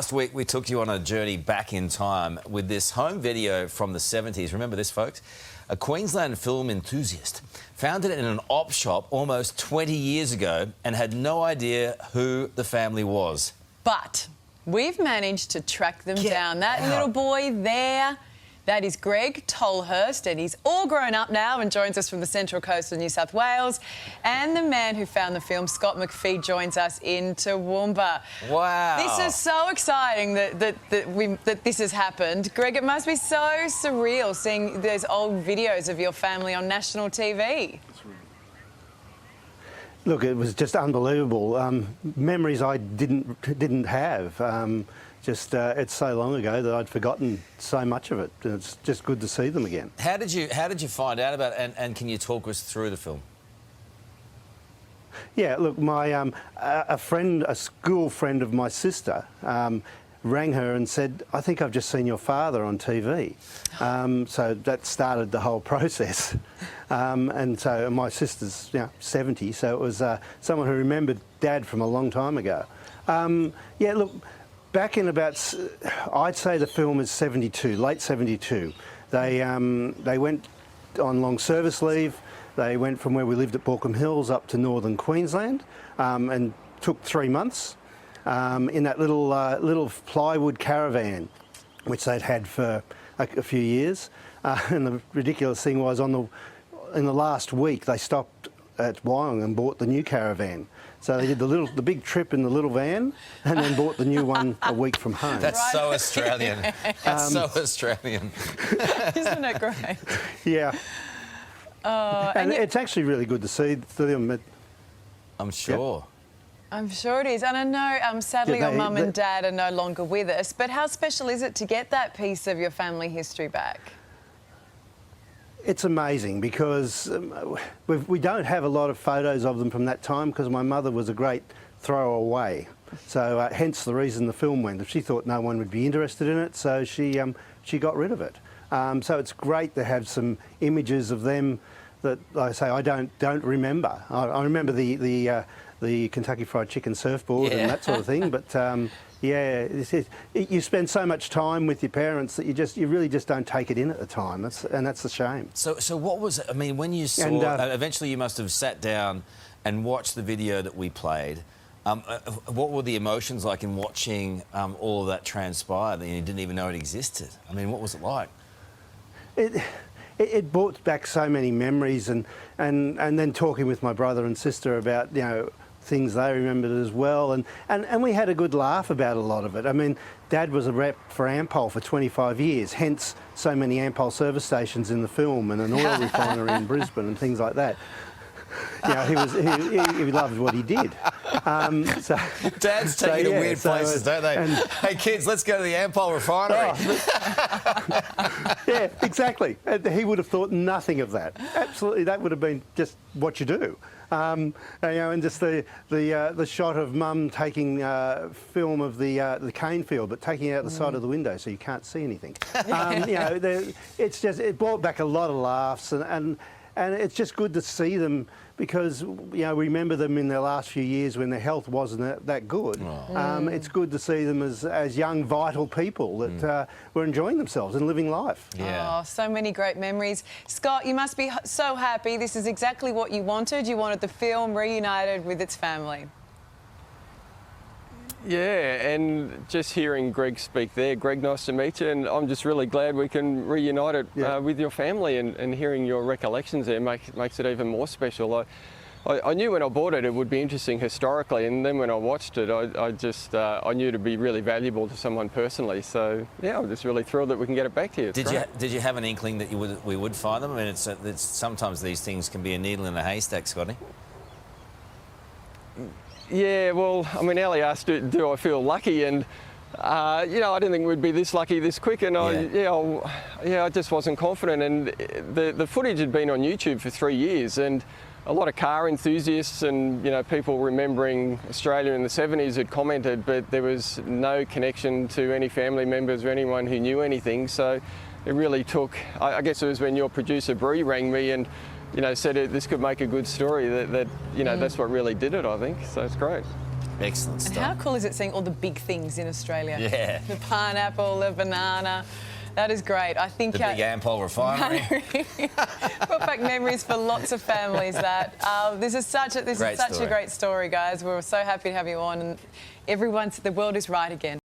Last week, we took you on a journey back in time with this home video from the 70s. Remember this, folks? A Queensland film enthusiast found it in an op shop almost 20 years ago and had no idea who the family was. But we've managed to track them down. That little boy there, that is Greg Tolhurst, and he's all grown up now and joins us from the Central Coast of New South Wales. And the man who found the film, Scott McPhee, joins us in Toowoomba. Wow. This is so exciting that this has happened. Greg, it must be so surreal seeing those old videos of your family on national TV. Look, it was just unbelievable. Memories I didn't have. It's so long ago that I'd forgotten so much of it. It's just good to see them again. How did you find out about it, and can you talk us through the film? Yeah, look, my a school friend of my sister, rang her and said, "I think I've just seen your father on TV." So that started the whole process. And so my sister's 70, so it was someone who remembered Dad from a long time ago. Yeah, look. Back in about, I'd say the film is 72, late 72. They went on long service leave. They went from where we lived at Baulkham Hills up to northern Queensland and took 3 months in that little plywood caravan, which they'd had for a few years. And the ridiculous thing was, in the last week, they stopped at Wyong and bought the new caravan. So they did the big trip in the little van and then bought the new one a week from home. That's right. So Australian. That's so Australian. Isn't it great? Yeah. And it's actually really good to see them. I'm sure. Yeah. I'm sure it is. And I know, sadly, your mum and dad are no longer with us, but how special is it to get that piece of your family history back? It's amazing because we don't have a lot of photos of them from that time because my mother was a great throwaway. So hence the reason the film went. She thought no one would be interested in it, so she got rid of it. So it's great to have some images of them that, like I say, I don't remember. I remember the Kentucky Fried Chicken surfboard and that sort of thing, but yeah, you spend so much time with your parents that you really just don't take it in at the time, and that's a shame. So what was it? I mean, when you saw, eventually you must have sat down and watched the video that we played. What were the emotions like in watching all of that transpire that you didn't even know it existed? I mean, what was it like? It brought back so many memories, and then talking with my brother and sister about things they remembered as well, and we had a good laugh about a lot of it. I mean, Dad was a rep for Ampol for 25 years, hence so many Ampol service stations in the film and an oil refinery in Brisbane and things like that. He loved what he did. Dads take you to weird places, don't they? Hey kids, let's go to the Ampol refinery. Yeah, exactly. He would have thought nothing of that. Absolutely, that would have been just what you do. And just the shot of Mum taking film of the cane field, but taking it out the side of the window so you can't see anything. It brought back a lot of laughs, and it's just good to see them because we remember them in their last few years when their health wasn't that good. It's good to see them as young, vital people that were enjoying themselves and living life. Yeah. Oh, so many great memories. Scott, you must be so happy. This is exactly what you wanted. You wanted the film reunited with its family. Yeah, and just hearing Greg speak there, Greg, nice to meet you, and I'm just really glad we can reunite it with your family, and hearing your recollections there makes it even more special. I knew when I bought it would be interesting historically, and then when I watched it, I knew it'd be really valuable to someone personally. So yeah, I'm just really thrilled that we can get it back to you. Did you have an inkling that we would find them? I mean, it's sometimes these things can be a needle in a haystack, Scotty. Yeah, well, I mean, Ali asked, do I feel lucky? And, I didn't think we'd be this lucky this quick. And I just wasn't confident. And the footage had been on YouTube for 3 years. And a lot of car enthusiasts and, people remembering Australia in the 70s had commented, but there was no connection to any family members or anyone who knew anything. So it really took, I guess it was when your producer, Bree, rang me and said this could make a good story, that's what really did it, I think. So it's great. Excellent And stuff. how cool is it seeing all the big things in Australia? Yeah. The pineapple, the banana. That is great. I think The big Ampol refinery. brought back memories for lots of families. This is such a great story, guys. We're so happy to have you on, and the world is right again.